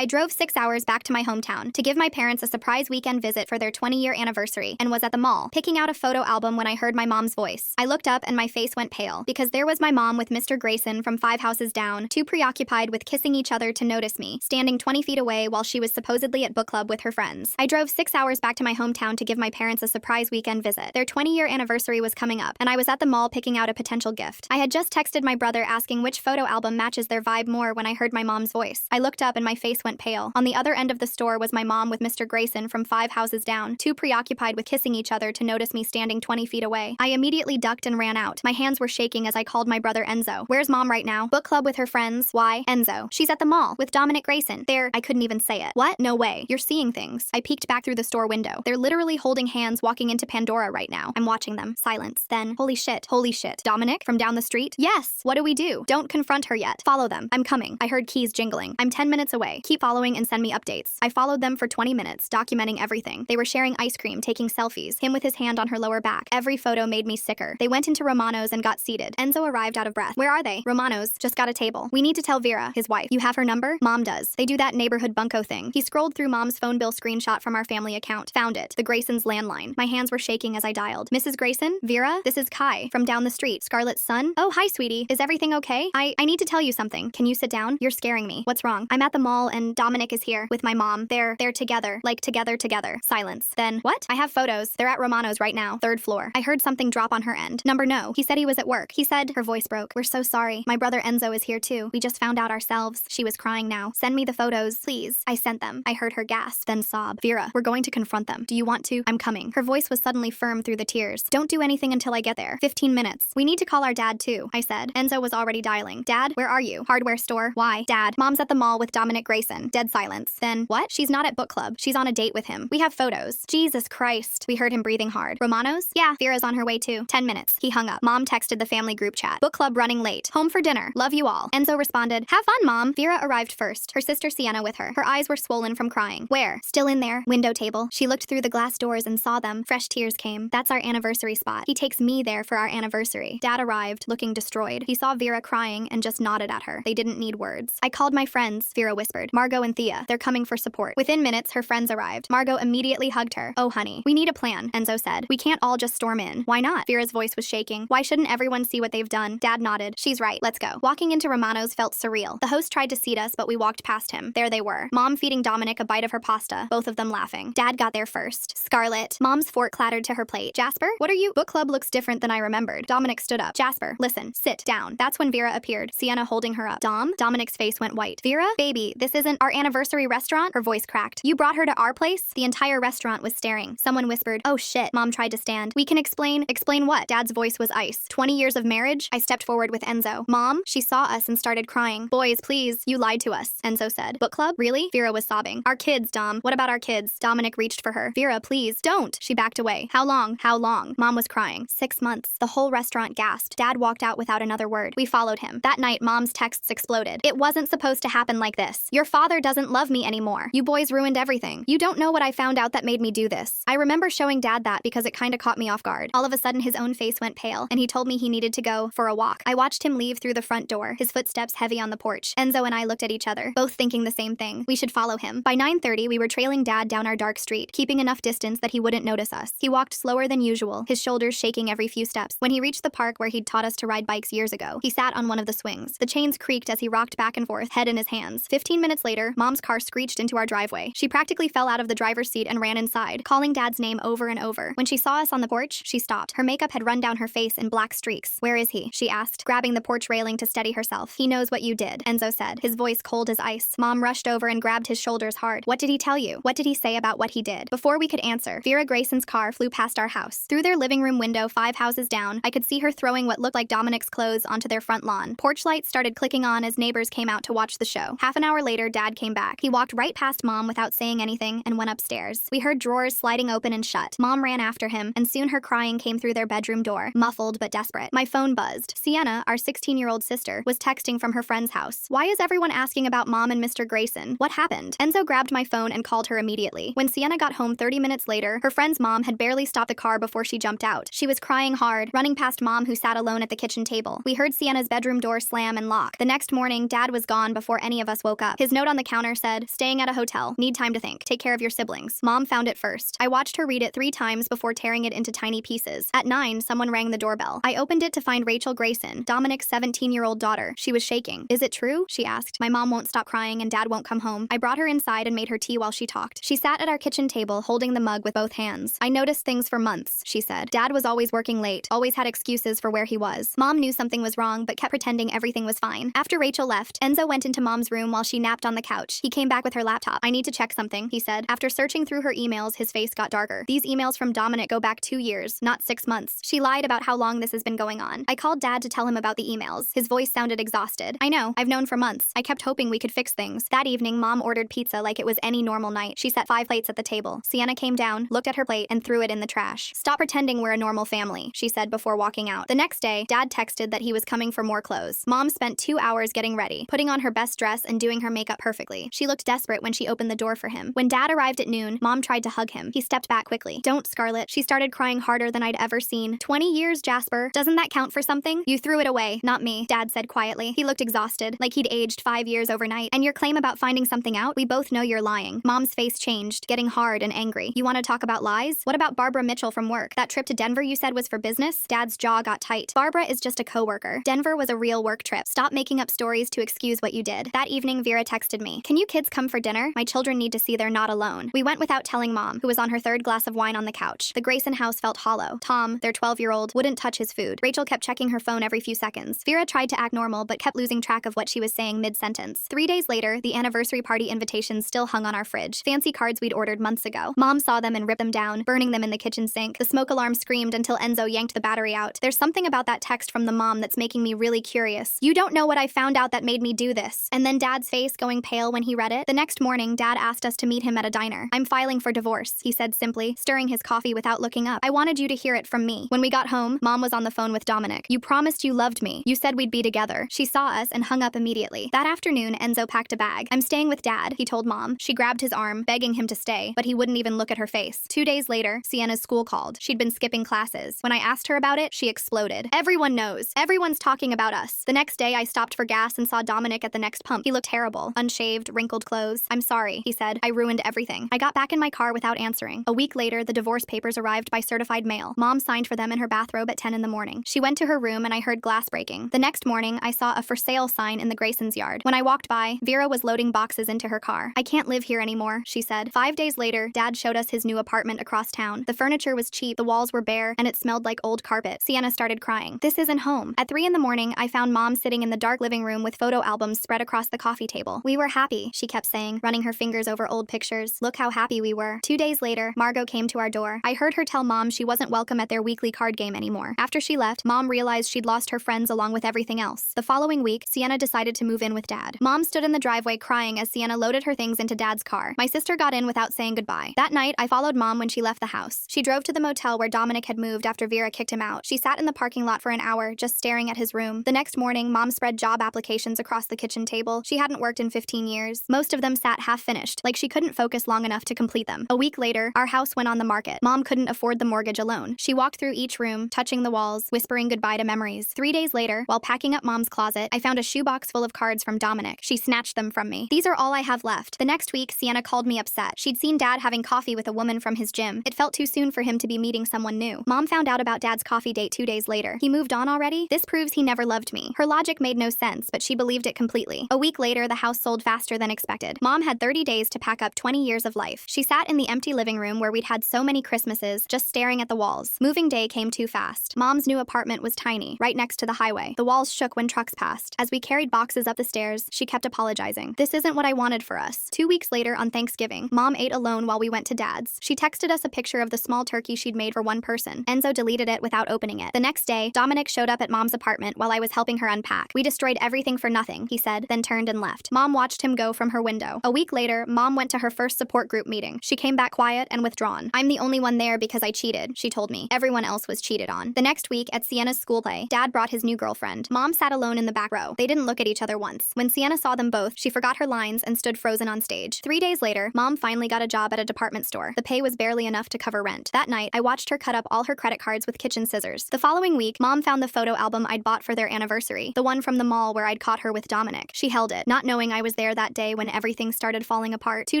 I drove 6 hours back to my hometown to give my parents a surprise weekend visit for their 20-year anniversary and was at the mall, picking out a photo album when I heard my mom's voice. I looked up and my face went pale, because there was my mom with Mr. Grayson from 5 houses down, too preoccupied with kissing each other to notice me, standing 20 feet away while she was supposedly at book club with her friends. I drove 6 hours back to my hometown to give my parents a surprise weekend visit. Their 20-year anniversary was coming up, and I was at the mall picking out a potential gift. I had just texted my brother asking which photo album matches their vibe more when I heard my mom's voice. I looked up and my face went pale. On the other end of the store was my mom with Mr. Grayson from 5 houses down, too preoccupied with kissing each other to notice me standing 20 feet away. I immediately ducked and ran out. My hands were shaking as I called my brother Enzo. Where's mom right now? Book club with her friends. Why? Enzo. She's at the mall with Dominic Grayson. There, I couldn't even say it. What? No way. You're seeing things. I peeked back through the store window. They're literally holding hands walking into Pandora right now. I'm watching them. Silence. Then, holy shit. Holy shit. Dominic? From down the street? Yes. What do we do? Don't confront her yet. Follow them. I'm coming. I heard keys jingling. I'm 10 minutes away. Keep following and send me updates. I followed them for 20 minutes, documenting everything. They were sharing ice cream, taking selfies, him with his hand on her lower back. Every photo made me sicker. They went into Romano's and got seated. Enzo arrived out of breath. Where are they? Romano's. Just got a table. We need to tell Vera, his wife. You have her number? Mom does. They do that neighborhood bunko thing. He scrolled through mom's phone bill screenshot from our family account. Found it. The Graysons' landline. My hands were shaking as I dialed. Mrs. Grayson? Vera? This is Kai, from down the street. Scarlett's son? Oh, hi, sweetie. Is everything okay? I need to tell you something. Can you sit down? You're scaring me. What's wrong? I'm at the mall and Dominic is here with my mom. They're together. Like together. Silence. Then, what? I have photos. They're at Romano's right now. 3rd floor. I heard something drop on her end. Number no. He said he was at work. He said, her voice broke. We're so sorry. My brother Enzo is here too. We just found out ourselves. She was crying now. Send me the photos, please. I sent them. I heard her gasp, then sob. Vera, we're going to confront them. Do you want to? I'm coming. Her voice was suddenly firm through the tears. Don't do anything until I get there. 15 minutes. We need to call our dad too, I said. Enzo was already dialing. Dad, where are you? Hardware store. Why? Dad, mom's at the mall with Dominic Grayson. Dead silence. Then, what? She's not at book club. She's on a date with him. We have photos. Jesus Christ. We heard him breathing hard. Romano's? Yeah, Vera's on her way too. 10 minutes. He hung up. Mom texted the family group chat. Book club running late. Home for dinner. Love you all. Enzo responded, have fun, Mom. Vera arrived first. Her sister Sienna with her. Her eyes were swollen from crying. Where? Still in there. Window table. She looked through the glass doors and saw them. Fresh tears came. That's our anniversary spot. He takes me there for our anniversary. Dad arrived, looking destroyed. He saw Vera crying and just nodded at her. They didn't need words. I called my friends, Vera whispered. Margot and Thea. They're coming for support. Within minutes, her friends arrived. Margot immediately hugged her. Oh, honey. We need a plan, Enzo said. We can't all just storm in. Why not? Vera's voice was shaking. Why shouldn't everyone see what they've done? Dad nodded. She's right. Let's go. Walking into Romano's felt surreal. The host tried to seat us, but we walked past him. There they were. Mom feeding Dominic a bite of her pasta, both of them laughing. Dad got there first. Scarlett. Mom's fork clattered to her plate. Jasper? What are you? Book club looks different than I remembered. Dominic stood up. Jasper, listen. Sit down. That's when Vera appeared, Sienna holding her up. Dominic's face went white. Vera? Baby, this isn't our anniversary restaurant? Her voice cracked. You brought her to our place? The entire restaurant was staring. Someone whispered, oh shit. Mom tried to stand. We can explain. Explain what? Dad's voice was ice. 20 years of marriage? I stepped forward with Enzo. Mom? She saw us and started crying. Boys, please. You lied to us. Enzo said. Book club? Really? Vera was sobbing. Our kids, Dom. What about our kids? Dominic reached for her. Vera, please. Don't. She backed away. How long? How long? Mom was crying. 6 months. The whole restaurant gasped. Dad walked out without another word. We followed him. That night, Mom's texts exploded. It wasn't supposed to happen like this. Your father doesn't love me anymore. You boys ruined everything. You don't know what I found out that made me do this. I remember showing Dad that because it kinda caught me off guard. All of a sudden, his own face went pale, and he told me he needed to go for a walk. I watched him leave through the front door, his footsteps heavy on the porch. Enzo and I looked at each other, both thinking the same thing. We should follow him. By 9:30, we were trailing Dad down our dark street, keeping enough distance that he wouldn't notice us. He walked slower than usual, his shoulders shaking every few steps. When he reached the park where he'd taught us to ride bikes years ago, he sat on one of the swings. The chains creaked as he rocked back and forth, head in his hands. 15 minutes later, Mom's car screeched into our driveway. She practically fell out of the driver's seat and ran inside, calling Dad's name over and over. When she saw us on the porch, she stopped. Her makeup had run down her face in black streaks. Where is he? She asked, grabbing the porch railing to steady herself. He knows what you did, Enzo said, his voice cold as ice. Mom rushed over and grabbed his shoulders hard. What did he tell you? What did he say about what he did? Before we could answer, Vera Grayson's car flew past our house. Through their living room window 5 houses down, I could see her throwing what looked like Dominic's clothes onto their front lawn. Porch lights started clicking on as neighbors came out to watch the show. Half an hour later, Dad came back. He walked right past Mom without saying anything and went upstairs. We heard drawers sliding open and shut. Mom ran after him, and soon her crying came through their bedroom door, muffled but desperate. My phone buzzed. Sienna, our 16-year-old sister, was texting from her friend's house. Why is everyone asking about Mom and Mr. Grayson? What happened? Enzo grabbed my phone and called her immediately. When Sienna got home 30 minutes later, her friend's mom had barely stopped the car before she jumped out. She was crying hard, running past Mom who sat alone at the kitchen table. We heard Sienna's bedroom door slam and lock. The next morning, Dad was gone before any of us woke up. His note on the counter said, "Staying at a hotel. Need time to think. Take care of your siblings." Mom found it first. I watched her read it 3 times before tearing it into tiny pieces. At 9, someone rang the doorbell. I opened it to find Rachel Grayson, Dominic's 17-year-old daughter. She was shaking. "Is it true?" she asked. "My mom won't stop crying and Dad won't come home." I brought her inside and made her tea while she talked. She sat at our kitchen table holding the mug with both hands. "I noticed things for months," she said. "Dad was always working late, always had excuses for where he was. Mom knew something was wrong but kept pretending everything was fine." After Rachel left, Enzo went into Mom's room while she napped on the couch. He came back with her laptop. "I need to check something," he said. After searching through her emails, his face got darker. "These emails from Dominic go back 2 years, not 6 months. She lied about how long this has been going on." I called Dad to tell him about the emails. His voice sounded exhausted. "I know. I've known for months. I kept hoping we could fix things." That evening, Mom ordered pizza like it was any normal night. She set 5 plates at the table. Sienna came down, looked at her plate, and threw it in the trash. "Stop pretending we're a normal family," she said before walking out. The next day, Dad texted that he was coming for more clothes. Mom spent 2 hours getting ready, putting on her best dress and doing her makeup perfectly. She looked desperate when she opened the door for him. When Dad arrived at noon, Mom tried to hug him. He stepped back quickly. "Don't, Scarlett." She started crying harder than I'd ever seen. 20 years, Jasper. Doesn't that count for something? "You threw it away, not me," Dad said quietly. He looked exhausted, like he'd aged 5 years overnight. "And your claim about finding something out? We both know you're lying." Mom's face changed, getting hard and angry. "You want to talk about lies? What about Barbara Mitchell from work? That trip to Denver you said was for business?" Dad's jaw got tight. "Barbara is just a coworker. Denver was a real work trip. Stop making up stories to excuse what you did." That evening, Vera texted me, "Can you kids come for dinner? My children need to see they're not alone." We went without telling Mom, who was on her 3rd glass of wine on the couch. The Grayson house felt hollow. Tom, their 12-year-old, wouldn't touch his food. Rachel kept checking her phone every few seconds. Vera tried to act normal but kept losing track of what she was saying mid-sentence. 3 days later, the anniversary party invitations still hung on our fridge. Fancy cards we'd ordered months ago. Mom saw them and ripped them down, burning them in the kitchen sink. The smoke alarm screamed until Enzo yanked the battery out. There's something about that text from the mom that's making me really curious. "You don't know what I found out that made me do this." And then Dad's face going pale when he read it. The next morning, Dad asked us to meet him at a diner. "I'm filing for divorce," he said simply, stirring his coffee without looking up. "I wanted you to hear it from me." When we got home, Mom was on the phone with Dominic. "You promised you loved me. You said we'd be together." She saw us and hung up immediately. That afternoon, Enzo packed a bag. "I'm staying with Dad," he told Mom. She grabbed his arm, begging him to stay, but he wouldn't even look at her face. 2 days later, Sienna's school called. She'd been skipping classes. When I asked her about it, she exploded. "Everyone knows. Everyone's talking about us." The next day, I stopped for gas and saw Dominic at the next pump. He looked terrible. Unshaved, wrinkled clothes. "I'm sorry," he said. "I ruined everything." I got back in my car without answering. A week later, the divorce papers arrived by certified mail. Mom signed for them in her bathrobe at 10 in the morning. She went to her room and I heard glass breaking. The next morning, I saw a for sale sign in the Graysons' yard. When I walked by, Vera was loading boxes into her car. "I can't live here anymore," she said. 5 days later, Dad showed us his new apartment across town. The furniture was cheap, the walls were bare, and it smelled like old carpet. Sienna started crying. "This isn't home." At 3 in the morning, I found Mom sitting in the dark living room with photo albums spread across the coffee table. "We were happy," she kept saying, running her fingers over old pictures. "Look how happy we were." 2 days later, Margot came to our door. I heard her tell Mom she wasn't welcome at their weekly card game anymore. After she left, Mom realized she'd lost her friends along with everything else. The following week, Sienna decided to move in with Dad. Mom stood in the driveway crying as Sienna loaded her things into Dad's car. My sister got in without saying goodbye. That night, I followed Mom when she left the house. She drove to the motel where Dominic had moved after Vera kicked him out. She sat in the parking lot for an hour, just staring at his room. The next morning, Mom spread job applications across the kitchen table. She hadn't worked in 15 years. Most of them sat half-finished, like she couldn't focus long enough to complete them. A week later, our house went on the market. Mom couldn't afford the mortgage alone. She walked through each room, touching the walls, whispering goodbye to memories. 3 days later, while packing up Mom's closet, I found a shoebox full of cards from Dominic. She snatched them from me. "These are all I have left." The next week, Sienna called me upset. She'd seen Dad having coffee with a woman from his gym. It felt too soon for him to be meeting someone new. Mom found out about Dad's coffee date 2 days later. "He moved on already? This proves he never loved me." Her logic made no sense, but she believed it completely. A week later, the house sold faster than expected. Mom had 30 days to pack up 20 years of life. She sat in the empty living room where we'd had so many Christmases, just staring at the walls. Moving day came too fast. Mom's new apartment was tiny, right next to the highway. The walls shook when trucks passed. As we carried boxes up the stairs, she kept apologizing. "This isn't what I wanted for us." 2 weeks later, on Thanksgiving, Mom ate alone while we went to Dad's. She texted us a picture of the small turkey she'd made for one person. Enzo deleted it without opening it. The next day, Dominic showed up at Mom's apartment while I was helping her unpack. "We destroyed everything for nothing," he said, then turned and left. Mom watched him go from her window. A week later, Mom went to her first support group meeting. She came back quiet and withdrawn. "I'm the only one there because I cheated," she told me. Everyone else was cheated on. The next week, at Sienna's school play, Dad brought his new girlfriend. Mom sat alone in the back row. They didn't look at each other once. When Sienna saw them both, she forgot her lines and stood frozen on stage. 3 days later, Mom finally got a job at a department store. The pay was barely enough to cover rent. That night, I watched her cut up all her credit cards with kitchen scissors. The following week, Mom found the photo album I'd bought for their anniversary, the one from the mall where I'd caught her with Dominic. She held it, not knowing I was was there that day when everything started falling apart. 2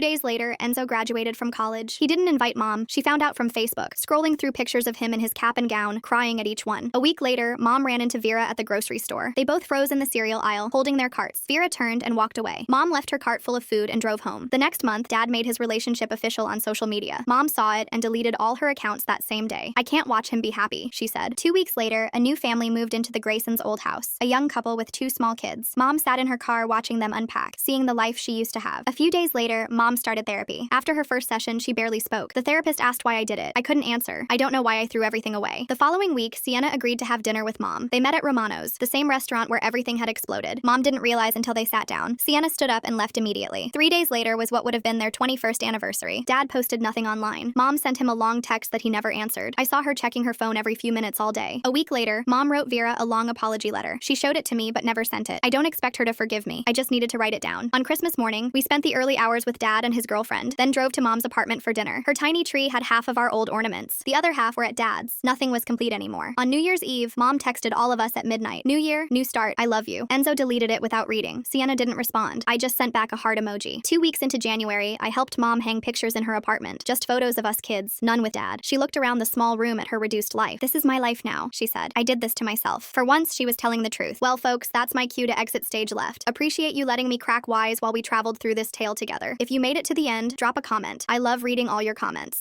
days later, Enzo graduated from college. He didn't invite Mom. She found out from Facebook, scrolling through pictures of him in his cap and gown, crying at each one. A week later, Mom ran into Vera at the grocery store. They both froze in the cereal aisle, holding their carts. Vera turned and walked away. Mom left her cart full of food and drove home. The next month, Dad made his relationship official on social media. Mom saw it and deleted all her accounts that same day. "I can't watch him be happy," she said. 2 weeks later, a new family moved into the Graysons' old house, a young couple with 2 small kids. Mom sat in her car watching them unpack, seeing the life she used to have. A few days later, Mom started therapy. After her first session, she barely spoke. The therapist asked why I did it. I couldn't answer. I don't know why I threw everything away. The following week, Sienna agreed to have dinner with Mom. They met at Romano's, the same restaurant where everything had exploded. Mom didn't realize until they sat down. Sienna stood up and left immediately. 3 days later was what would have been their 21st anniversary. Dad posted nothing online. Mom sent him a long text that he never answered. I saw her checking her phone every few minutes all day. A week later, Mom wrote Vera a long apology letter. She showed it to me but never sent it. I don't expect her to forgive me. I just needed to write it down. On Christmas morning, we spent the early hours with Dad and his girlfriend, then drove to Mom's apartment for dinner. Her tiny tree had half of our old ornaments. The other half were at Dad's. Nothing was complete anymore. On New Year's Eve, Mom texted all of us at midnight. "New year, new start. I love you." Enzo deleted it without reading. Sienna didn't respond. I just sent back a heart emoji. 2 weeks into January, I helped Mom hang pictures in her apartment. Just photos of us kids, none with Dad. She looked around the small room at her reduced life. "This is my life now," she said. "I did this to myself." For once, she was telling the truth. Well, folks, that's my cue to exit stage left. Appreciate you letting me crack wise while we traveled through this tale together. If you made it to the end, drop a comment. I love reading all your comments.